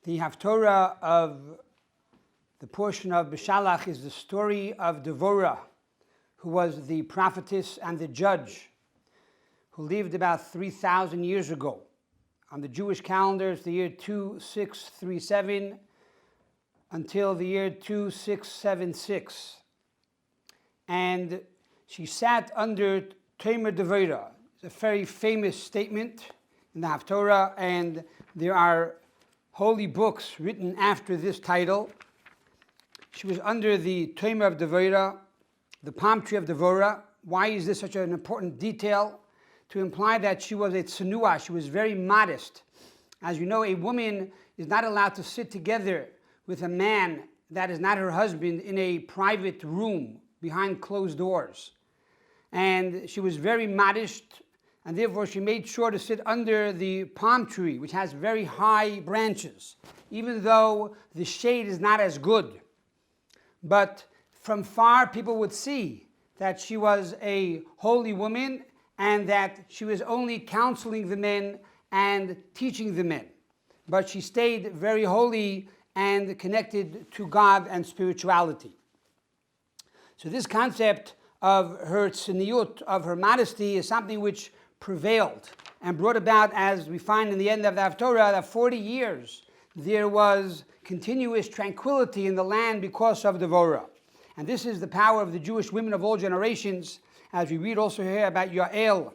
The Haftorah of the portion of Beshalach is the story of Deborah, who was the prophetess and the judge, who lived about 3,000 years ago. On the Jewish calendar, it's the year 2637 until the year 2676. And she sat under Tomer Devorah. It's a very famous statement in the Haftorah, and there are holy books written after this title. She was under the Tomer of Devorah, the palm tree of Deborah. Why is this such an important detail? To imply that she was a tsunua, she was very modest. As you know, a woman is not allowed to sit together with a man that is not her husband in a private room behind closed doors. And she was very modest, and therefore she made sure to sit under the palm tree, which has very high branches, even though the shade is not as good. But from far, people would see that she was a holy woman and that she was only counseling the men and teaching the men. But she stayed very holy and connected to God and spirituality. So this concept of her tzniut, of her modesty, is something which prevailed and brought about, as we find in the end of the Haftorah, that 40 years there was continuous tranquility in the land because of Deborah. And this is the power of the Jewish women of all generations, as we read also here about Yael,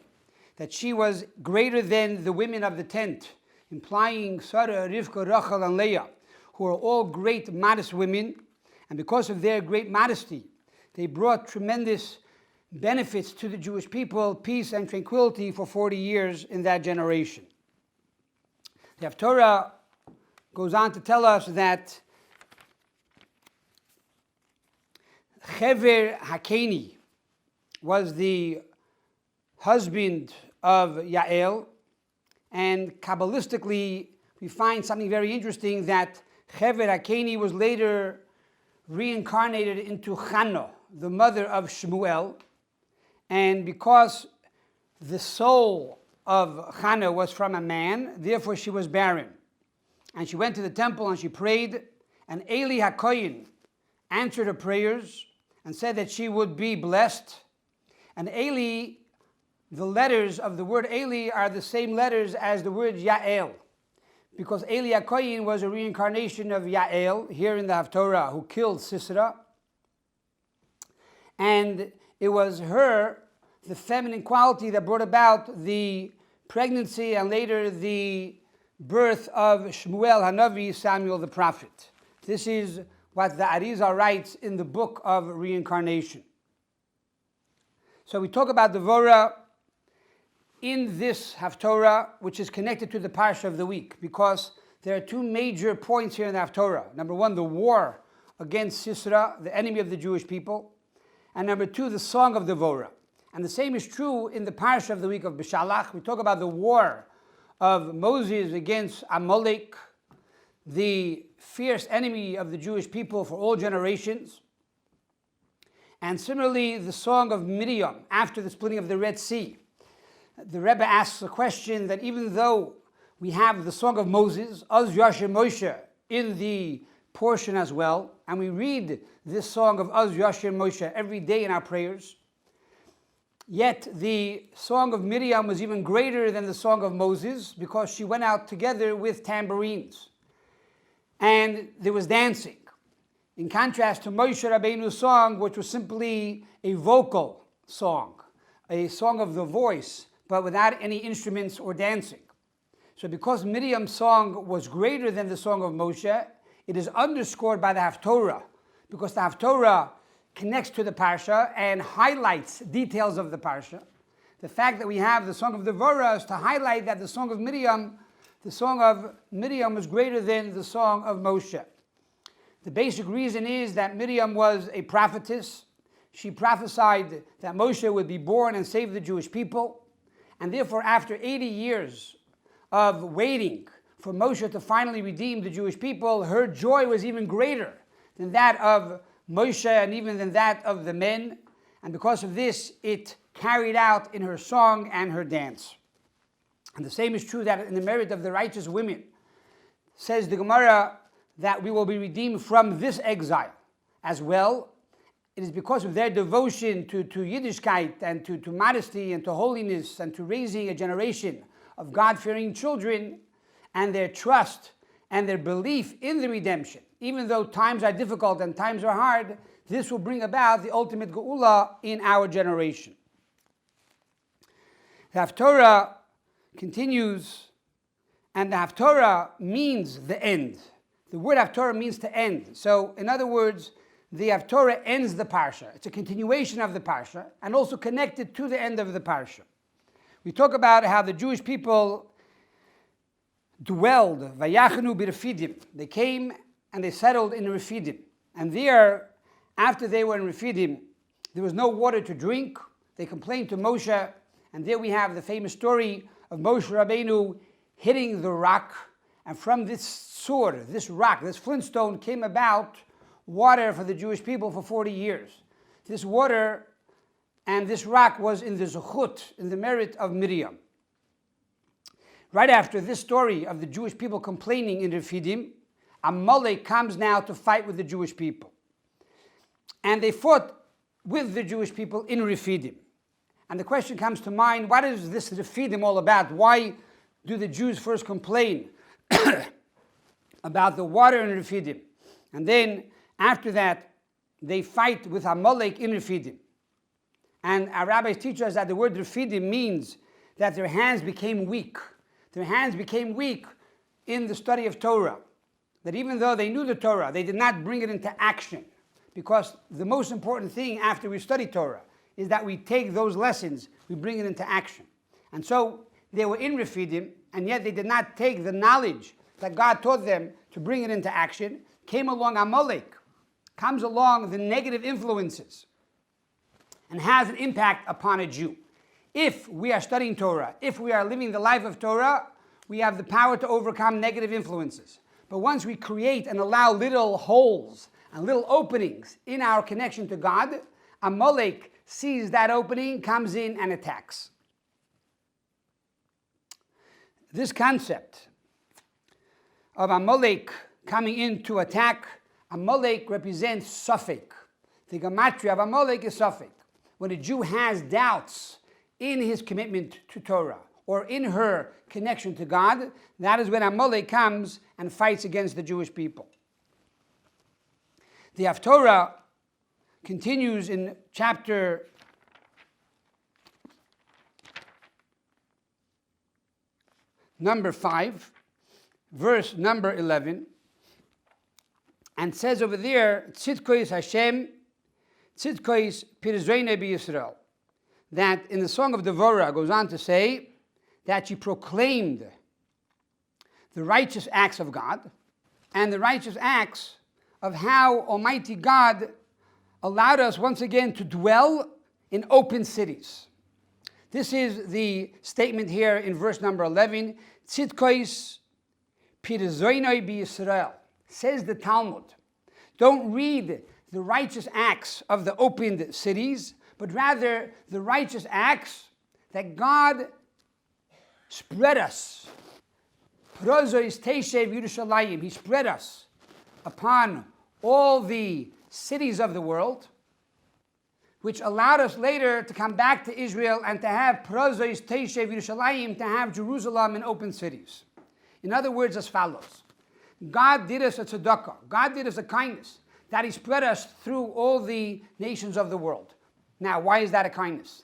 that she was greater than the women of the tent, implying Sarah, Rivka, Rachel, and Leah, who are all great modest women, and because of their great modesty, they brought tremendous benefits to the Jewish people, peace and tranquility for 40 years in that generation. The Haftorah goes on to tell us that Hever Hakeni was the husband of Yael, and Kabbalistically we find something very interesting, that Hever Hakeni was later reincarnated into Chana, the mother of Shmuel, and because the soul of Chana was from a man, therefore she was barren. And she went to the temple and she prayed, and Eli HaKoyin answered her prayers and said that she would be blessed. And Eli, the letters of the word Eli are the same letters as the word Yael, because Eli HaKoyin was a reincarnation of Yael, here in the Haftorah, who killed Sisera. And it was her, the feminine quality, that brought about the pregnancy and later the birth of Shmuel Hanavi, Samuel the prophet. This is what the Arizal writes in the book of reincarnation. So we talk about Deborah in this Haftorah, which is connected to the parshah of the week, because there are two major points here in the Haftorah. Number one, the war against Sisera, the enemy of the Jewish people. And number two, the song of Deborah. And the same is true in the parshah of the week of Beshalach. We talk about the war of Moses against Amalek, the fierce enemy of the Jewish people for all generations. And similarly, the song of Miriam after the splitting of the Red Sea. The Rebbe asks a question that even though we have the song of Moses, Az Yashem Moshe, in the portion as well, and we read this song of Az Yashem Moshe every day in our prayers, yet the song of Miriam was even greater than the song of Moses, because she went out together with tambourines. And there was dancing. In contrast to Moshe Rabbeinu's song, which was simply a vocal song, a song of the voice, but without any instruments or dancing. So because Miriam's song was greater than the song of Moshe, it is underscored by the Haftorah, because the Haftorah connects to the parsha and highlights details of the parsha. The fact that we have the song of Deborah is to highlight that the song of Miriam was greater than the song of Moshe. The basic reason is that Miriam was a prophetess. She prophesied that Moshe would be born and save the Jewish people. And therefore, after 80 years of waiting for Moshe to finally redeem the Jewish people, her joy was even greater than that of Moshe and even than that of the men. And because of this, it carried out in her song and her dance. And the same is true that in the merit of the righteous women. says the Gemara, that we will be redeemed from this exile as well. It is because of their devotion to Yiddishkeit and to modesty and to holiness and to raising a generation of God-fearing children, and their trust and their belief in the redemption. Even though times are difficult and times are hard, this will bring about the ultimate geula in our generation. The Haftorah continues, and the Haftorah means the end. The word Haftorah means to end. So, in other words, the Haftorah ends the parshah. It's a continuation of the parshah and also connected to the end of the parshah. We talk about how the Jewish people dwelled, vayachnu b'Refidim. They came and they settled in Refidim. And there, after they were in Refidim, there was no water to drink. They complained to Moshe, and there we have the famous story of Moshe Rabbeinu hitting the rock, and from this sword, this rock, this flintstone came about water for the Jewish people for 40 years. This water and this rock was in the zechut, in the merit of Miriam. Right after this story of the Jewish people complaining in Refidim, Amalek comes now to fight with the Jewish people. And they fought with the Jewish people in Refidim. And the question comes to mind, what is this Refidim all about? Why do the Jews first complain about the water in Refidim? And then, after that, they fight with Amalek in Refidim. And our rabbis teach us that the word Refidim means that their hands became weak. Their hands became weak in the study of Torah. That even though they knew the Torah, they did not bring it into action. Because the most important thing after we study Torah is that we take those lessons, we bring it into action. And so they were in Refidim, and yet they did not take the knowledge that God taught them to bring it into action. Came along Amalek, comes along the negative influences, and has an impact upon a Jew. If we are studying Torah, if we are living the life of Torah, we have the power to overcome negative influences. But once we create and allow little holes and little openings in our connection to God, Amalek sees that opening, comes in and attacks. This concept of Amalek coming in to attack, Amalek represents Safek. The gematria of Amalek is Safek. When a Jew has doubts in his commitment to Torah or in her connection to God, that is when Amalek comes and fights against the Jewish people. The Haftorah continues in chapter number 5, verse number 11, and says over there, Tzidkois Hashem, Tzidkois Pirzreine B'Yisrael, that in the Song of Deborah goes on to say that she proclaimed the righteous acts of God and the righteous acts of how Almighty God allowed us once again to dwell in open cities. This is the statement here in verse number 11, Tzidkois Pirzreine B'Yisrael, says the Talmud. Don't read the righteous acts of the opened cities, but rather the righteous acts that God spread us. Prozois Teshev Yerushalayim, He spread us upon all the cities of the world, which allowed us later to come back to Israel and to have Prozois Teshev Yerushalayim, to have Jerusalem in open cities. In other words, as follows. God did us a tzedakah. God did us a kindness that He spread us through all the nations of the world. Now, why is that a kindness?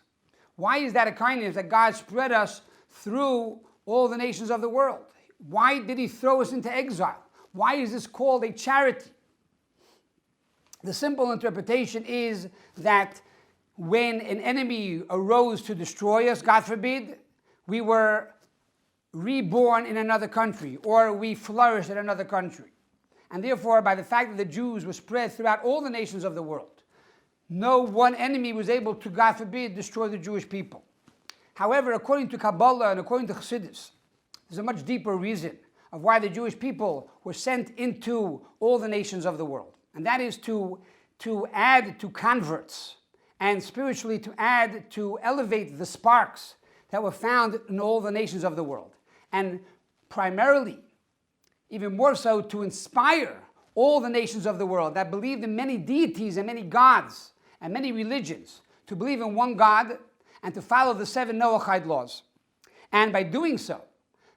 Why is that a kindness that God spread us through all the nations of the world? Why did He throw us into exile? Why is this called a charity? The simple interpretation is that when an enemy arose to destroy us, God forbid, we were reborn in another country, or we flourished in another country. And therefore, by the fact that the Jews were spread throughout all the nations of the world, no one enemy was able to, God forbid, destroy the Jewish people. However, according to Kabbalah and according to Chassidus, there's a much deeper reason of why the Jewish people were sent into all the nations of the world. And that is to add to converts and spiritually to elevate the sparks that were found in all the nations of the world. And primarily, even more so to inspire all the nations of the world that believed in many deities and many gods and many religions to believe in one God and to follow the 7 Noahide laws. And by doing so,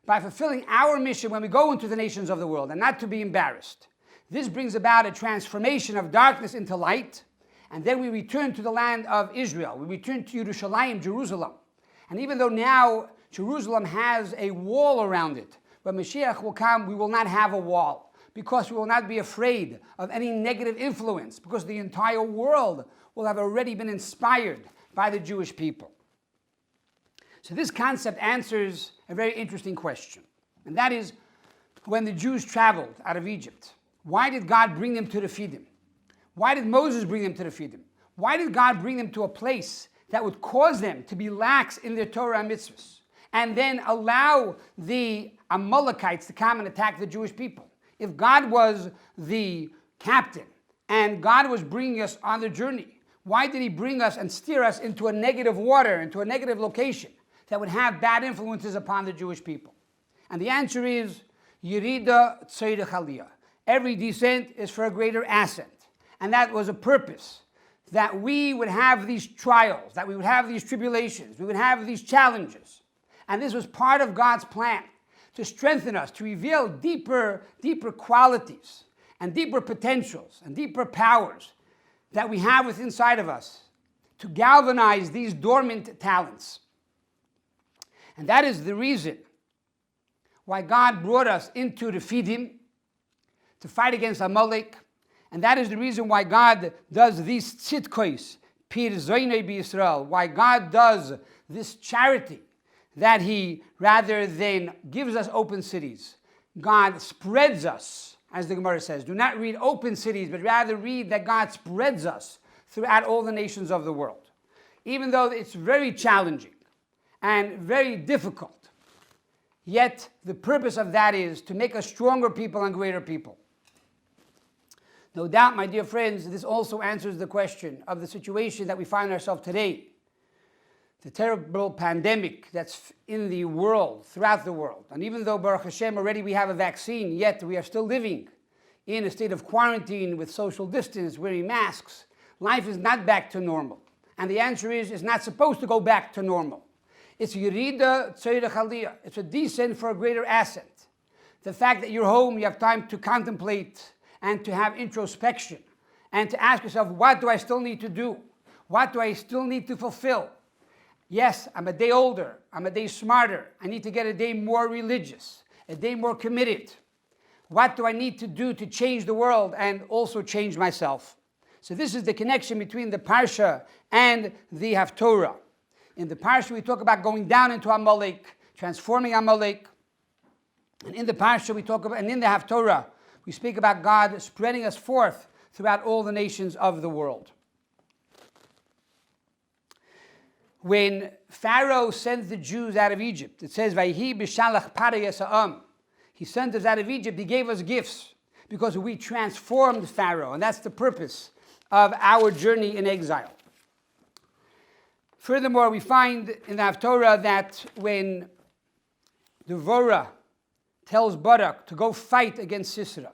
by fulfilling our mission when we go into the nations of the world and not to be embarrassed, this brings about a transformation of darkness into light, and then we return to the land of Israel. We return to Yerushalayim, Jerusalem. And even though now Jerusalem has a wall around it, when Mashiach will come, we will not have a wall, because we will not be afraid of any negative influence, because the entire world will have already been inspired by the Jewish people. So this concept answers a very interesting question, and that is, when the Jews traveled out of Egypt, why did God bring them to the Fidim? Why did Moses bring them to the Fidim? Why did God bring them to a place that would cause them to be lax in their Torah and mitzvahs, and then allow the Amalekites to come and attack the Jewish people? If God was the captain and God was bringing us on the journey, why did he bring us and steer us into a negative water, into a negative location that would have bad influences upon the Jewish people? And the answer is, Yerida Tzedek Aliyah. Every descent is for a greater ascent. And that was a purpose, that we would have these trials, that we would have these tribulations, we would have these challenges. And this was part of God's plan, to strengthen us, to reveal deeper qualities and deeper potentials and deeper powers that we have within inside of us, to galvanize these dormant talents. And that is the reason why God brought us into the Fidim to fight against Amalek. And that is the reason why God does these tzidkos, pir zoynei b'Yisrael, why God does this charity, that he, rather than gives us open cities, God spreads us, as the Gemara says. Do not read open cities, but rather read that God spreads us throughout all the nations of the world. Even though it's very challenging and very difficult, yet the purpose of that is to make us stronger people and greater people. No doubt, my dear friends, this also answers the question of the situation that we find ourselves today. The terrible pandemic that's in the world, throughout the world. And even though, Baruch Hashem, already we have a vaccine, yet we are still living in a state of quarantine with social distance, wearing masks. Life is not back to normal. And the answer is, it's not supposed to go back to normal. It's Yerida Tzedek Aliyah. It's a descent for a greater ascent. The fact that you're home, you have time to contemplate and to have introspection and to ask yourself, what do I still need to do? What do I still need to fulfill? Yes, I'm a day older, I'm a day smarter, I need to get a day more religious, a day more committed. What do I need to do to change the world and also change myself? So this is the connection between the parshah and the Haftorah. In the parshah we talk about going down into Amalek, transforming Amalek. And in the parshah we talk about, and in the Haftorah, we speak about God spreading us forth throughout all the nations of the world. When Pharaoh sent the Jews out of Egypt, it says, "Vayhi beshalach parah." He sent us out of Egypt. He gave us gifts because we transformed Pharaoh, and that's the purpose of our journey in exile. Furthermore, we find in the Haftorah that when Deborah tells Barak to go fight against Sisera,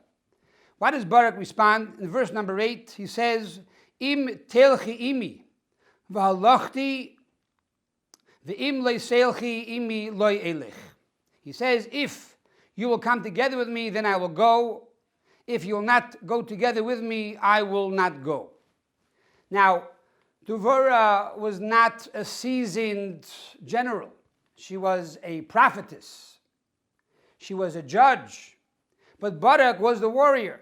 what does Barak respond? In verse number 8, he says, "Im telchi imi, v'halachti v'im le'seilchi imi loy elech." He says, if you will come together with me, then I will go. If you will not go together with me, I will not go. Now, Deborah was not a seasoned general. She was a prophetess. She was a judge. But Barak was the warrior.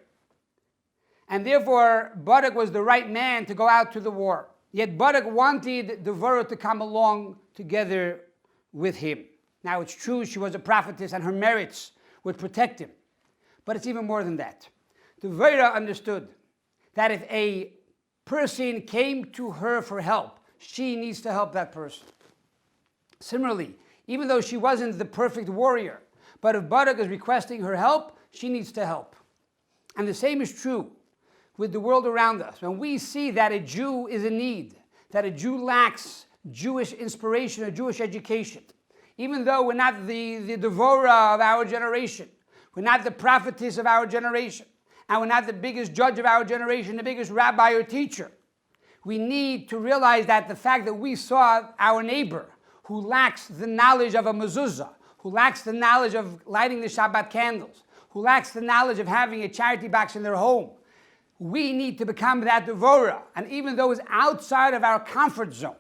And therefore, Barak was the right man to go out to the war. Yet Barak wanted Deborah to come along together with him. Now it's true she was a prophetess and her merits would protect him. But it's even more than that. Deborah understood that if a person came to her for help, she needs to help that person. Similarly, even though she wasn't the perfect warrior, but if Barak is requesting her help, she needs to help. And the same is true with the world around us. When we see that a Jew is in need, that a Jew lacks Jewish inspiration or Jewish education, even though we're not the Devorah of our generation, We're not the prophetess of our generation. And we're not the biggest judge of our generation, the biggest rabbi or teacher. We need to realize that the fact that we saw our neighbor who lacks the knowledge of a mezuzah, who lacks the knowledge of lighting the Shabbat candles, who lacks the knowledge of having a charity box in their home, we need to become that Devorah. And even though it's outside of our comfort zone,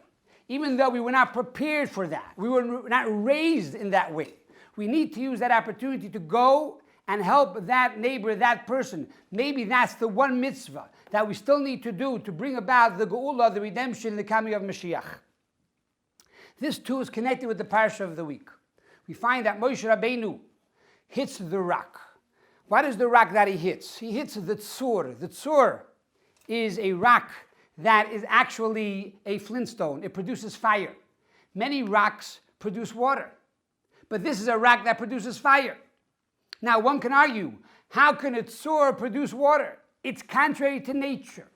even though we were not prepared for that, we were not raised in that way, we need to use that opportunity to go and help that neighbor, that person. Maybe that's the one mitzvah that we still need to do to bring about the Geula, the redemption, the coming of Mashiach. This too is connected with the parshah of the week. We find that Moshe Rabbeinu hits the rock. What is the rock that he hits? He hits the tzur. The tzur is a rock that is actually a flintstone. It produces fire. Many rocks produce water, but this is a rock that produces fire. Now one can argue, how can a tzur produce water? It's contrary to nature.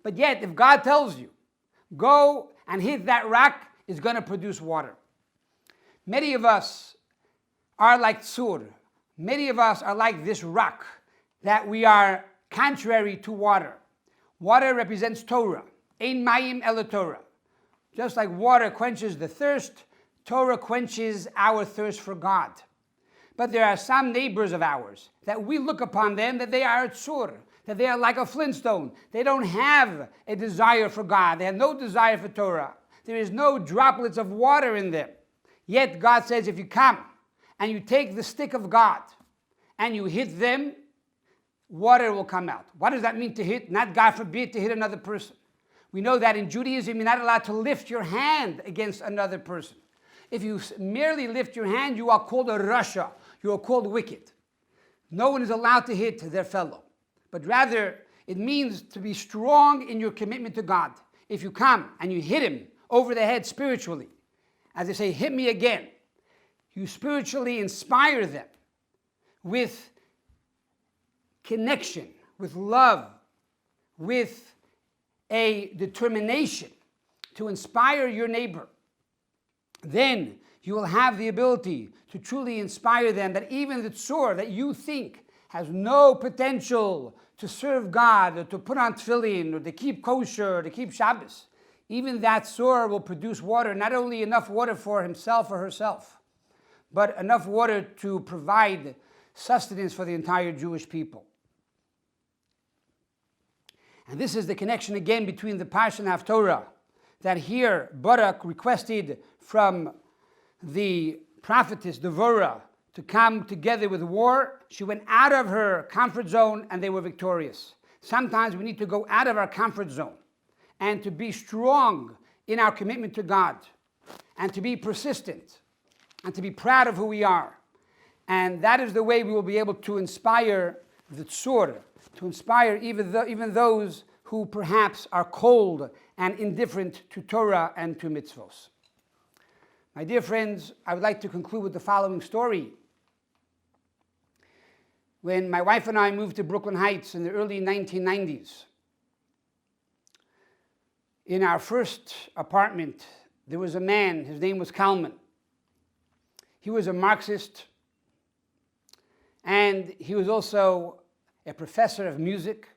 But yet, if God tells you, go and hit that rock, it's going to produce water. Many of us are like tzur. Many of us are like this rock, that we are contrary to water. Water represents Torah. Ein mayim ela Torah. Just like water quenches the thirst, Torah quenches our thirst for God. But there are some neighbors of ours that we look upon them that they are a tzur, that they are like a flintstone. They don't have a desire for God. They have no desire for Torah. There is no droplets of water in them. Yet God says, if you come and you take the stick of God and you hit them, water will come out. What does that mean to hit? Not, God forbid, to hit another person. We know that in Judaism, you're not allowed to lift your hand against another person. If you merely lift your hand, you are called a rasha. You are called wicked. No one is allowed to hit their fellow. But rather, it means to be strong in your commitment to God. If you come and you hit him over the head spiritually, as they say, hit me again, you spiritually inspire them with connection, with love, with a determination to inspire your neighbor. Then you will have the ability to truly inspire them that even the tzur that you think has no potential to serve God or to put on tefillin or to keep kosher or to keep Shabbos, even that tzur will produce water, not only enough water for himself or herself, but enough water to provide sustenance for the entire Jewish people. And this is the connection again between the parshah and Haftorah, that here Barak requested from the prophetess Deborah to come together with war. She went out of her comfort zone and they were victorious. Sometimes we need to go out of our comfort zone and to be strong in our commitment to God and to be persistent and to be proud of who we are. And that is the way we will be able to inspire the tzur, to inspire even those who perhaps are cold and indifferent to Torah and to mitzvos. My dear friends, I would like to conclude with the following story. When my wife and I moved to Brooklyn Heights in the early 1990s, in our first apartment, there was a man, his name was Kalman. He was a Marxist, and he was also a professor of music.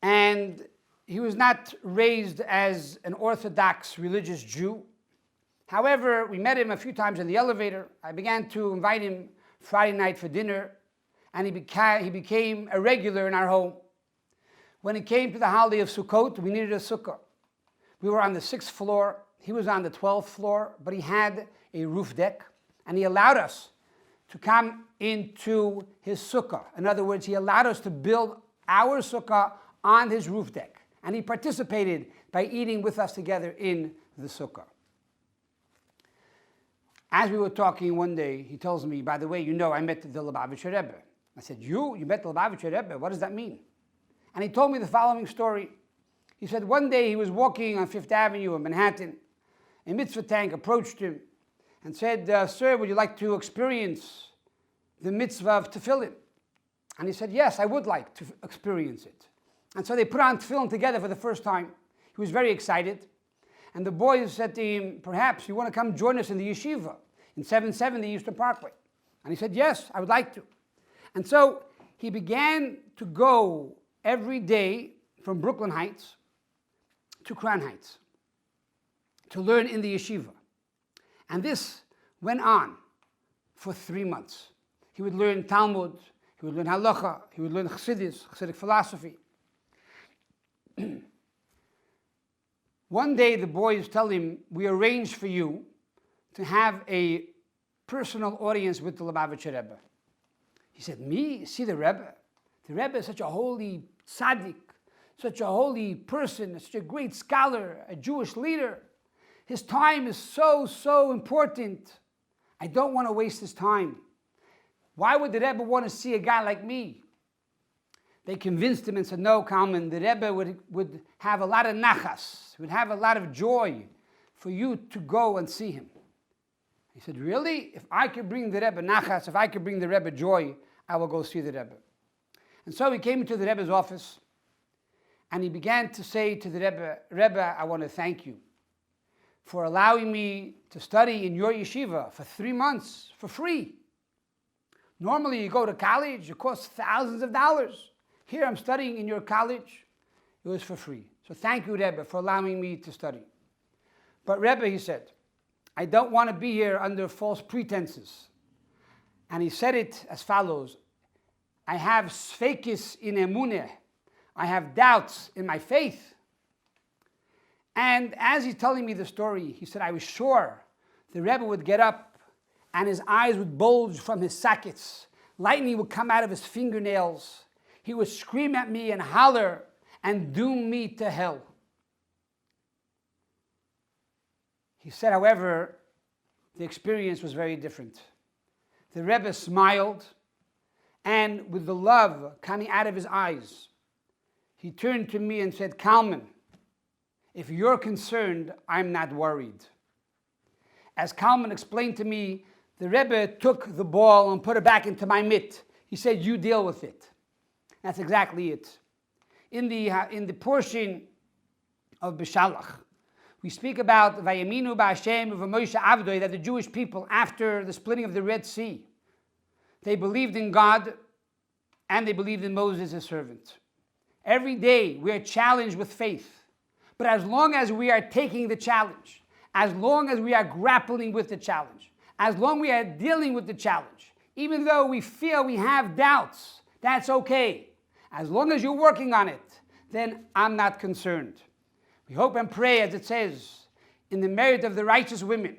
And he was not raised as an Orthodox religious Jew. However, we met him a few times in the elevator. I began to invite him Friday night for dinner, and he became a regular in our home. When it came to the holiday of Sukkot, we needed a sukkah. We were on the 6th floor. He was on the 12th floor, but he had a roof deck, and he allowed us to come into his sukkah. In other words, he allowed us to build our sukkah on his roof deck. And he participated by eating with us together in the sukkah. As we were talking one day, he tells me, by the way, you know, I met the Lubavitcher Rebbe. I said, you met the Lubavitcher Rebbe? What does that mean? And he told me the following story. He said one day he was walking on 5th Avenue in Manhattan. A mitzvah tank approached him and said, sir, would you like to experience the mitzvah of tefillin? And he said, yes, I would like to experience it. And so they put on tefillin together for the first time. He was very excited. And the boys said to him, perhaps you want to come join us in the yeshiva in 770 Eastern Parkway. And he said, yes, I would like to. And so he began to go every day from Brooklyn Heights to Crown Heights to learn in the yeshiva. And this went on for 3 months. He would learn Talmud, he would learn halacha, he would learn Chassidic philosophy. One day the boys tell him, we arranged for you to have a personal audience with the Lubavitcher Rebbe. He said, me? See the Rebbe? The Rebbe is such a holy tzaddik, such a holy person, such a great scholar, a Jewish leader. His time is so important. I don't want to waste his time. Why would the Rebbe want to see a guy like me? They convinced him and said, no, Kalman, the Rebbe would have a lot of nachas, would have a lot of joy for you to go and see him. He said, really? If I could bring the Rebbe nachas, if I could bring the Rebbe joy, I will go see the Rebbe. And so he came into the Rebbe's office and he began to say to the Rebbe, Rebbe, I want to thank you for allowing me to study in your yeshiva for 3 months for free. Normally you go to college, it costs thousands of dollars. Here I'm studying in your college, it was for free. So thank you, Rebbe, for allowing me to study. But Rebbe, he said, I don't want to be here under false pretenses. And he said it as follows, I have sfeikis in emuneh, I have doubts in my faith. And as he's telling me the story, he said, I was sure the Rebbe would get up and his eyes would bulge from his sockets. Lightning would come out of his fingernails. He would scream at me and holler and doom me to hell. He said, however, the experience was very different. The Rebbe smiled, and with the love coming out of his eyes, he turned to me and said, Kalman, if you're concerned, I'm not worried. As Kalman explained to me, the Rebbe took the ball and put it back into my mitt. He said, you deal with it. That's exactly it. In the portion of Beshalach, we speak about Vayaminu ba'Hashem v'Moshe Avdoi, that the Jewish people, after the splitting of the Red Sea, they believed in God and they believed in Moses, his servant. Every day we are challenged with faith. But as long as we are taking the challenge, as long as we are grappling with the challenge, as long as we are dealing with the challenge, even though we feel we have doubts, that's okay. As long as you're working on it, then I'm not concerned. We hope and pray, as it says, in the merit of the righteous women,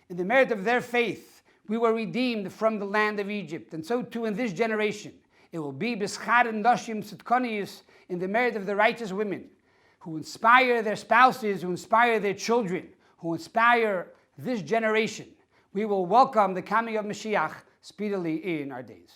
in the merit of their faith, we were redeemed from the land of Egypt. And so too in this generation, it will be b'schar noshim tzedkonius, in the merit of the righteous women, who inspire their spouses, who inspire their children, who inspire this generation. We will welcome the coming of Mashiach speedily in our days.